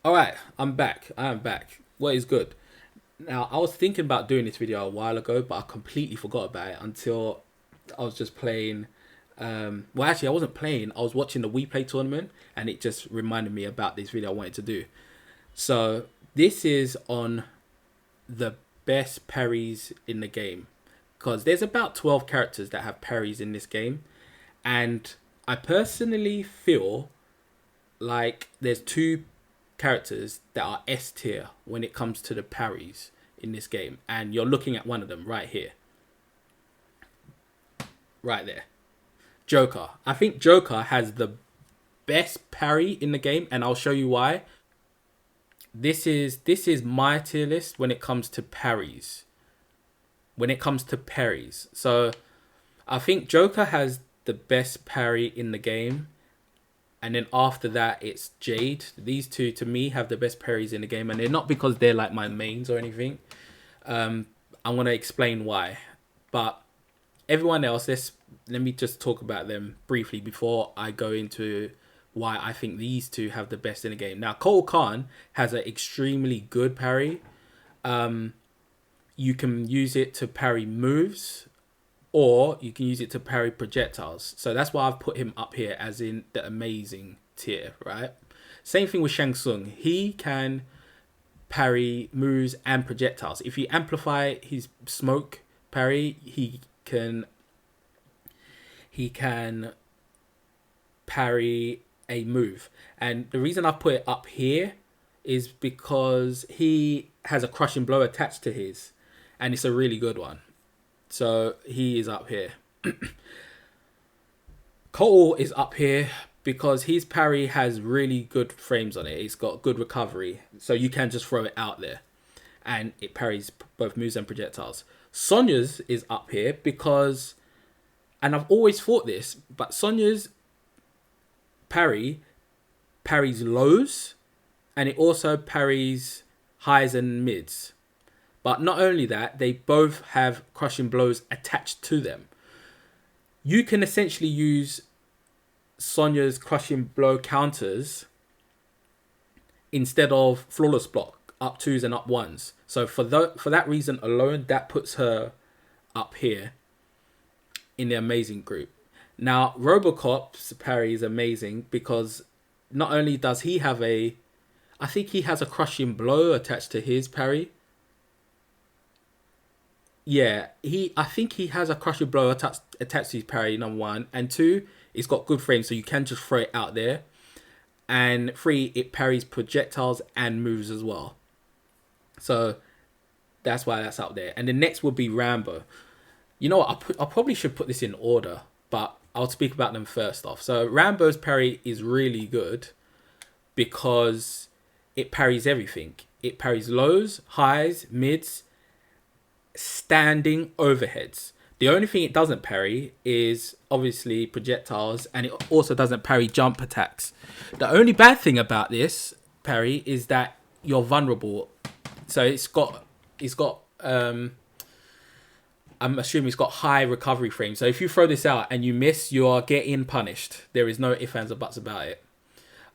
All right, I'm back. I am back. What is good? Now, I was thinking about doing this video a while ago, but I completely forgot about it until I was just playing. Well, actually, I wasn't playing. I was watching the We Play tournament, and it just reminded me about this video I wanted to do. So this is on the best parries in the game, because there's about 12 characters that have parries in this game, and I personally feel like there's two characters that are S tier when it comes to the parries in this game, and you're looking at one of them right here, right there. Joker. I think Joker has the best parry in the game, and I'll show you why. This is my tier list when it comes to parries. When it comes to parries, so I think Joker has the best parry in the game, and then after that it's Jade. These two to me have the best parries in the game, and they're not because they're like my mains or anything. I'm gonna explain why, but everyone else, let me just talk about them briefly before I go into why I think these two have the best in the game. Now, Cole Khan has an extremely good parry. You can use it to parry moves, or you can use it to parry projectiles. So that's why I've put him up here as in the amazing tier, right? Same thing with Shang Tsung. He can parry moves and projectiles. If you amplify his smoke parry, he can parry a move. And the reason I put it up here is because he has a crushing blow attached to his, and it's a really good one. So he is up here. Cole is up here because his parry has really good frames on it. It's got good recovery, so you can just throw it out there, and it parries both moves and projectiles. Sonya's is up here because, and I've always thought this, but Sonya's parries lows, and it also parries highs and mids. But not only that, they both have crushing blows attached to them. You can essentially use Sonya's crushing blow counters instead of flawless block, up twos and up ones. So for that reason alone, that puts her up here in the amazing group. Now, Robocop's parry is amazing because not only does he have I think he has a crushing blow attached to his parry. Yeah, I think he has a crushing blow attached to his parry, number one. And two, it's got good frames, so you can just throw it out there. And three, it parries projectiles and moves as well. So that's why that's up there. And the next would be Rambo. You know what, I probably should put this in order, but I'll speak about them first off. So Rambo's parry is really good because it parries everything. It parries lows, highs, mids, standing overheads. The only thing it doesn't parry is obviously projectiles, and it also doesn't parry jump attacks. The only bad thing about this parry is that you're vulnerable. So I'm assuming it's got high recovery frames. So if you throw this out and you miss, you are getting punished. There is no ifs, ands, or buts about it.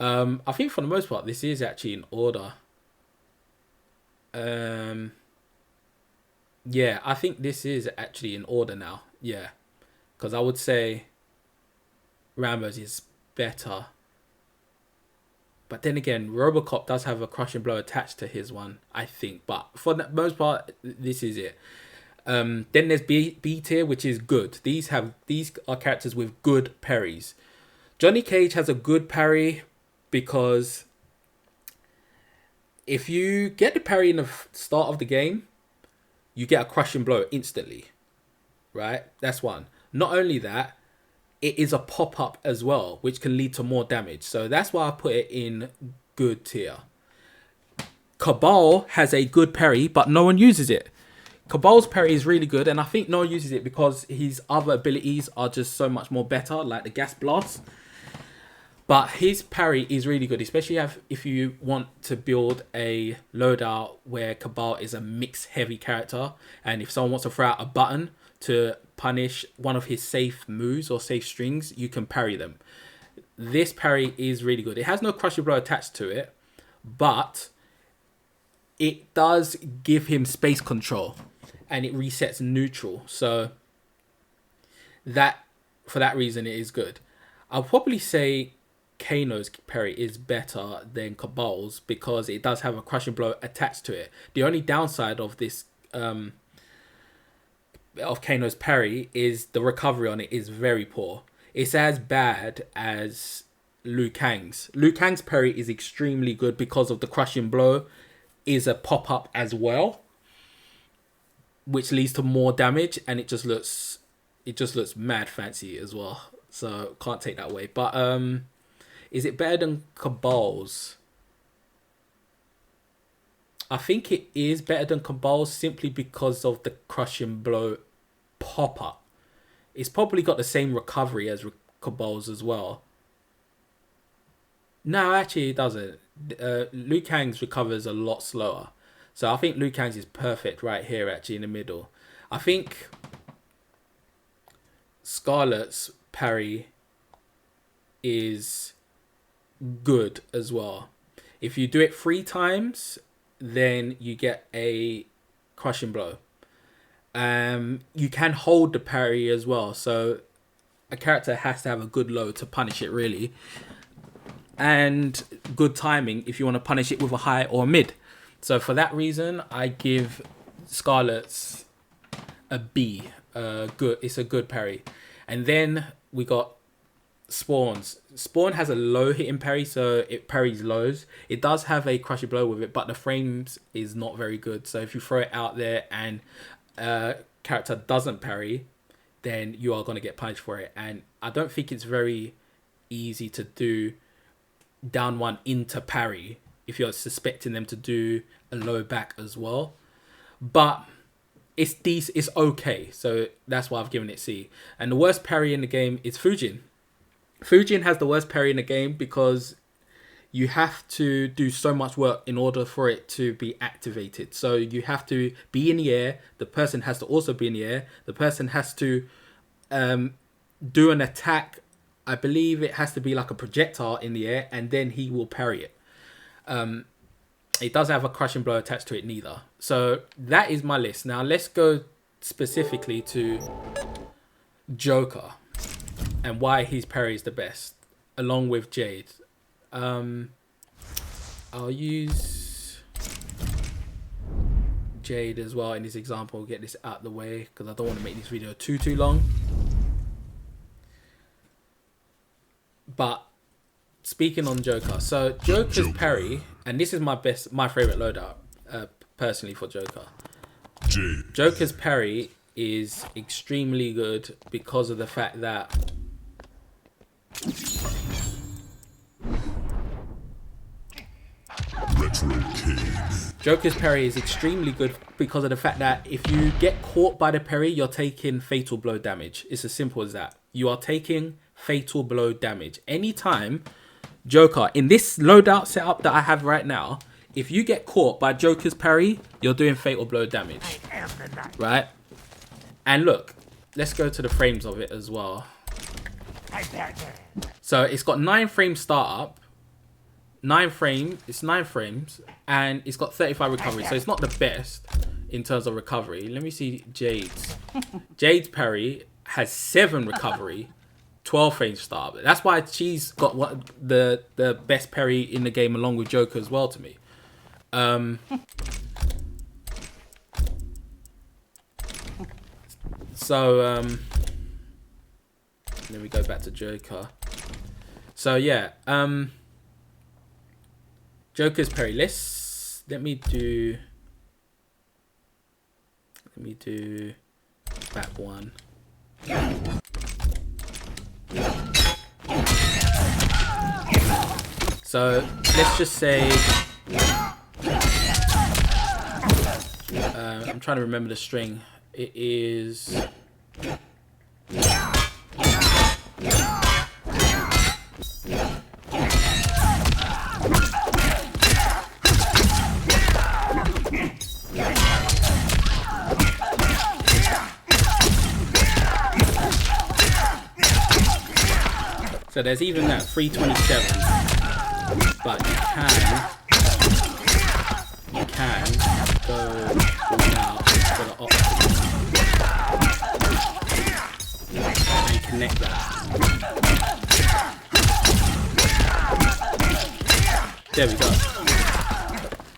I think for the most part, this is actually in order. Yeah, I think this is actually in order now. Yeah, because I would say Rambo's is better. But then again, Robocop does have a crushing blow attached to his one, I think. But for the most part, this is it. Then there's B tier, which is good. These are characters with good parries. Johnny Cage has a good parry because if you get the parry in the start of the game, you get a crushing blow instantly, right? That's one. Not only that, it is a pop-up as well, which can lead to more damage. So that's why I put it in good tier. Cabal has a good parry, but no one uses it. Cabal's parry is really good, and I think no one uses it because his other abilities are just so much more better, like the gas blast. But his parry is really good, especially if you want to build a loadout where Cabal is a mixed heavy character, and if someone wants to throw out a button to punish one of his safe moves or safe strings, you can parry them. This parry is really good. It has no crushing blow attached to it, but it does give him space control, and it resets neutral. So that, for that reason, it is good. I'll probably say Kano's parry is better than Cabal's because it does have a crushing blow attached to it. The only downside of this of Kano's parry is the recovery on it is very poor. It's as bad as Liu Kang's. Liu Kang's parry is extremely good because of the crushing blow is a pop-up as well, which leads to more damage, and it just looks mad fancy as well. So can't take that away. But is it better than Cabal's? I think it is better than Cabal's simply because of the crushing blow pop-up. It's probably got the same recovery as Cabal's as well. No, actually it doesn't. Liu Kang's recovers a lot slower. So I think Liu Kang's is perfect right here, actually, in the middle. I think Scarlet's parry is good as well. If you do it 3 times, then you get a crushing blow. You can hold the parry as well. So a character has to have a good low to punish it, really. And good timing if you want to punish it with a high or a mid. So for that reason, I give Scarlet's a B. Good. It's a good parry. And then we got Spawn's. Spawn has a low hitting parry, so it parries lows. It does have a crushing blow with it, but the frames is not very good. So if you throw it out there and character doesn't parry, then you are going to get punished for it. And I don't think it's very easy to do down one into parry if you're suspecting them to do a low back as well. But it's decent, it's okay. So that's why I've given it C. And the worst parry in the game is Fujin. Fujin has the worst parry in the game because you have to do so much work in order for it to be activated. So you have to be in the air. The person has to also be in the air. The person has to do an attack. I believe it has to be like a projectile in the air, and then he will parry it. It doesn't have a crushing blow attached to it neither. So that is my list. Now let's go specifically to Joker and why his parry is the best, along with Jade. I'll use Jade as well in this example. Get this out of the way because I don't want to make this video too long. But speaking on Joker, so Joker's parry, and this is my favorite loadout personally for Joker. Joker's parry is extremely good because of the fact that Joker's parry is extremely good because of the fact that if you get caught by the parry, you're taking fatal blow damage. It's as simple as that. You are taking fatal blow damage. Anytime Joker, in this loadout setup that I have right now, if you get caught by Joker's parry, you're doing fatal blow damage. Right? And look, let's go to the frames of it as well. So it's got 9 frame startup. 9 frames, and it's got 35 recovery, so it's not the best in terms of recovery. Let me see Jade's. Jade's parry has 7 recovery, 12 frames startup. That's why she's got the best parry in the game, along with Joker as well, to me. Then we go back to Joker. So yeah, Joker's parry. Let me do back one. So let's just say I'm trying to remember the string. It is so there's even that 327, but you can There we go.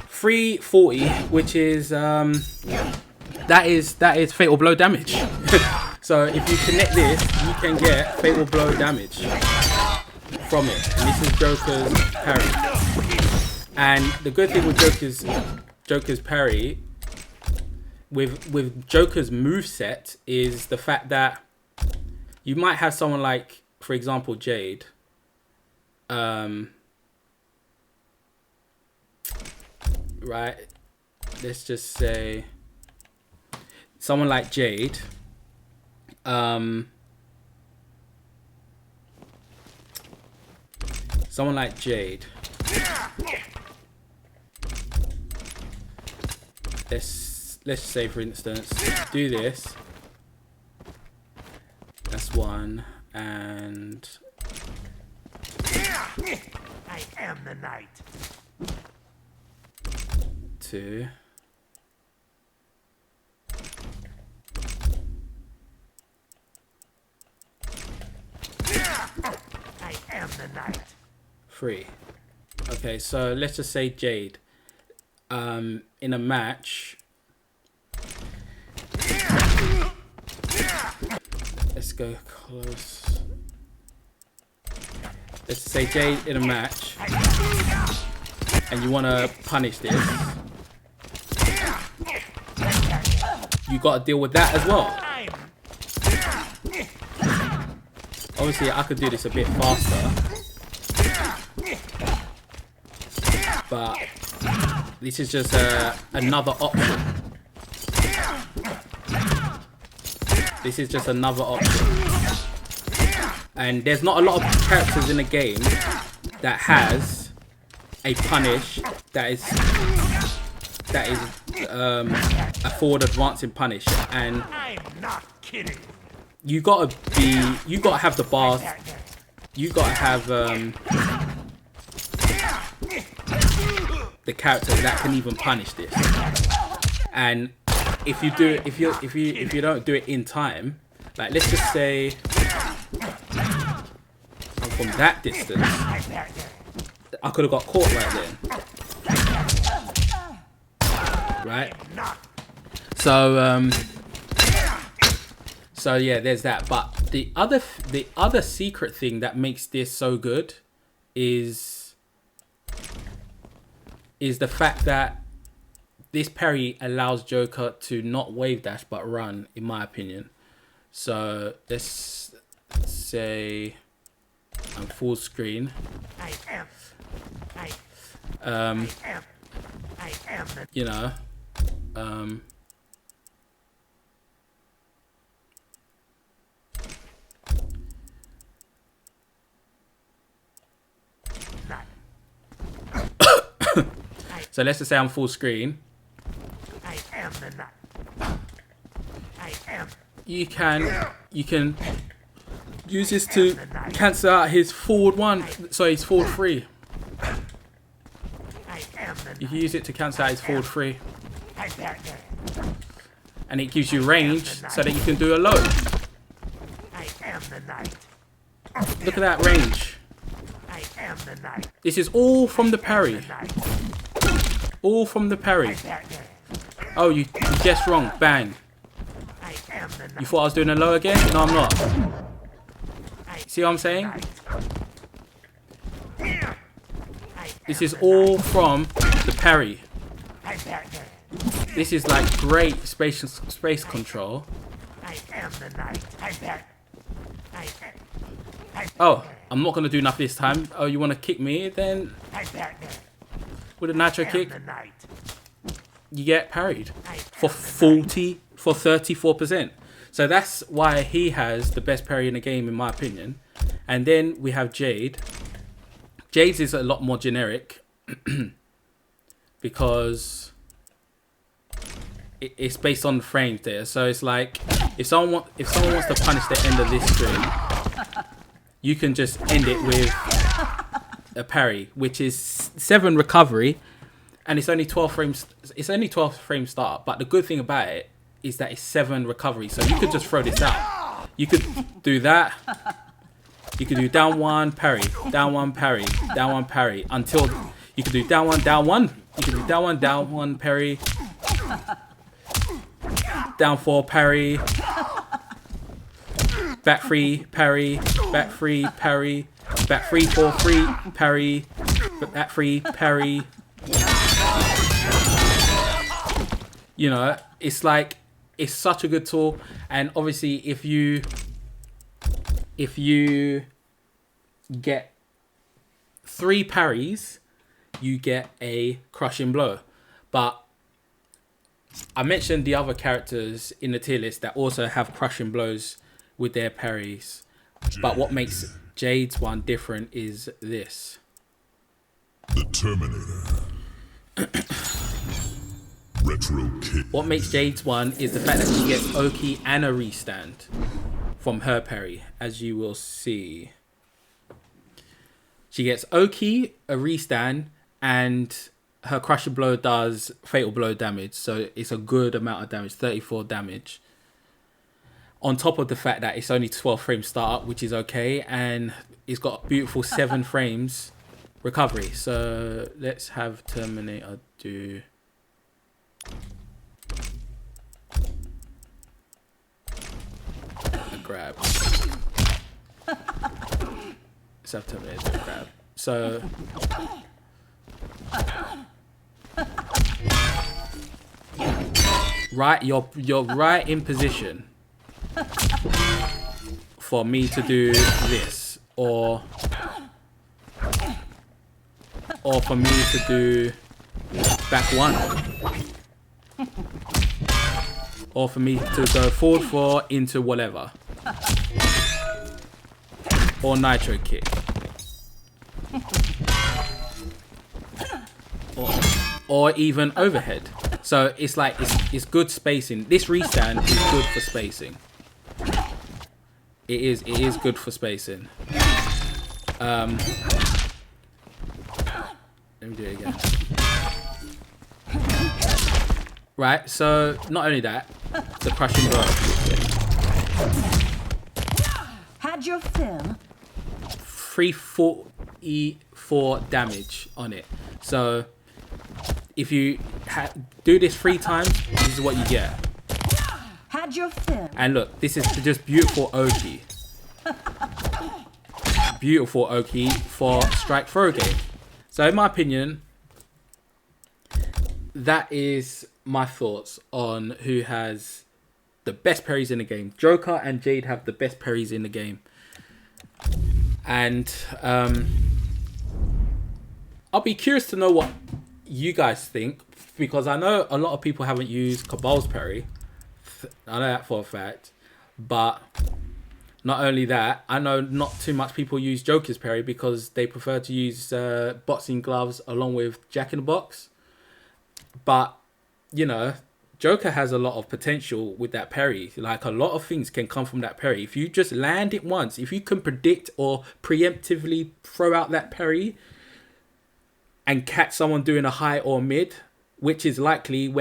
340, which is that is fatal blow damage. So if you connect this, you can get fatal blow damage from it. And this is Joker's parry. And the good thing with Joker's parry, with Joker's moveset, is the fact that you might have someone like, for example, Jade. Right, let's just say someone like Jade. Someone like Jade. Let's say, for instance, do this. That's one, and I am the knight. 2. I am the knight. 3. Okay, so let's just say Jade. In a match. Let's go close. Let's say Jade in a match, and you want to punish this. You got to deal with that as well. Obviously, I could do this a bit faster, but this is just another option. This is just another option. And there's not a lot of characters in the game that has a punish that is a forward advancing punish. And I'm not kidding. you gotta have the bars. You gotta have the character that can even punish this. And if you don't do it in time, like let's just say I'm from that distance, I could have got caught right then. Right? So yeah, there's that. But the other secret thing that makes this so good is the fact that this parry allows Joker to not wave dash but run, in my opinion. So let's say I'm full screen. You know, so let's just say I'm full screen. I am the knight. I am. You can use this to cancel out his forward one. Sorry, his forward 3. You can use it to cancel out his forward 3. And it gives you range so that you can do a low. I am the knight. Look at that range. I am the knight. This is all from the parry. All from the parry. Oh, you guessed wrong. Bang. I am the knight. You thought I was doing a low again? No, I'm not. See what I'm saying? This is all from the parry. This is like great space control. I am the knight. Oh, I'm not gonna do nothing this time. Oh, you want to kick me? Then with a nitro kick, you get parried for 34%. So that's why he has the best parry in the game, in my opinion. And then we have Jade. Jade's is a lot more generic because it's based on the frames there. So it's like if someone wants to punish the end of this string, you can just end it with a parry, which is 7 recovery, and it's only 12 frames. It's only 12 frame start. But the good thing about it is that it's 7 recovery, so you could just throw this out. You could do that. You could do down 1 parry, down 1 parry, down 1 parry until You can do down one, down one. You can do down one, parry. Down 4, parry. Back 3, parry. Back 3, parry. Back 3, 4, 3, parry. Back 3, parry. You know, it's like, it's such a good tool. And obviously, if you get 3 parries, you get a crushing blow. But I mentioned the other characters in the tier list that also have crushing blows with their parries. But what makes Jade's one different is this. The Terminator. Retro kick. What makes Jade's one is the fact that she gets Oki and a restand from her parry, as you will see. She gets Oki, a restand, and her crusher blow does fatal blow damage. So it's a good amount of damage, 34 damage. On top of the fact that it's only 12 frames startup, which is okay, and it's got a beautiful 7 frames recovery. So let's have Terminator do... a grab. Let's have Terminator do a grab. So... right, you're right in position for me to do this, or for me to do back 1, or for me to go forward 4 into whatever, or nitro kick, or even overhead. So it's like, it's good spacing. This restand is good for spacing. It is good for spacing. Let me do it again. Right, so not only that, the crushing blow. Had your fill. 344 damage on it. So if you do this 3 times, this is what you get. Had your fill. And look, this is just beautiful Oki. Beautiful Oki for strike throw game. So in my opinion, that is my thoughts on who has the best parries in the game. Joker and Jade have the best parries in the game. And I'll be curious to know what you guys think, because I know a lot of people haven't used Cabal's parry. I know that for a fact. But not only that, I know not too much people use Joker's parry because they prefer to use boxing gloves along with Jack in the Box. But, you know, Joker has a lot of potential with that parry. Like, a lot of things can come from that parry. If you just land it once, if you can predict or preemptively throw out that parry and catch someone doing a high or mid, which is likely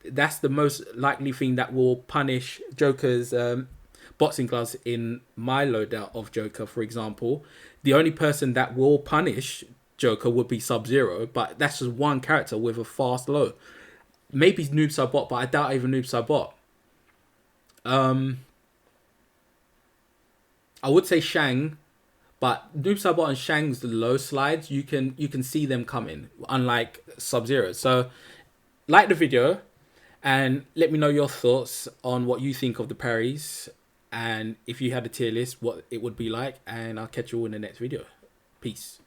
that's the most likely thing that will punish Joker's boxing gloves in my loadout of Joker, for example. The only person that will punish Joker would be Sub-Zero, but that's just one character with a fast low. Maybe Noob Saibot, but I doubt even Noob Saibot. I would say Shang, but Noob Saibot and Shang's low slides, you can see them coming, unlike Sub-Zero. So, like the video, and let me know your thoughts on what you think of the parries, and if you had a tier list, what it would be like, and I'll catch you all in the next video. Peace.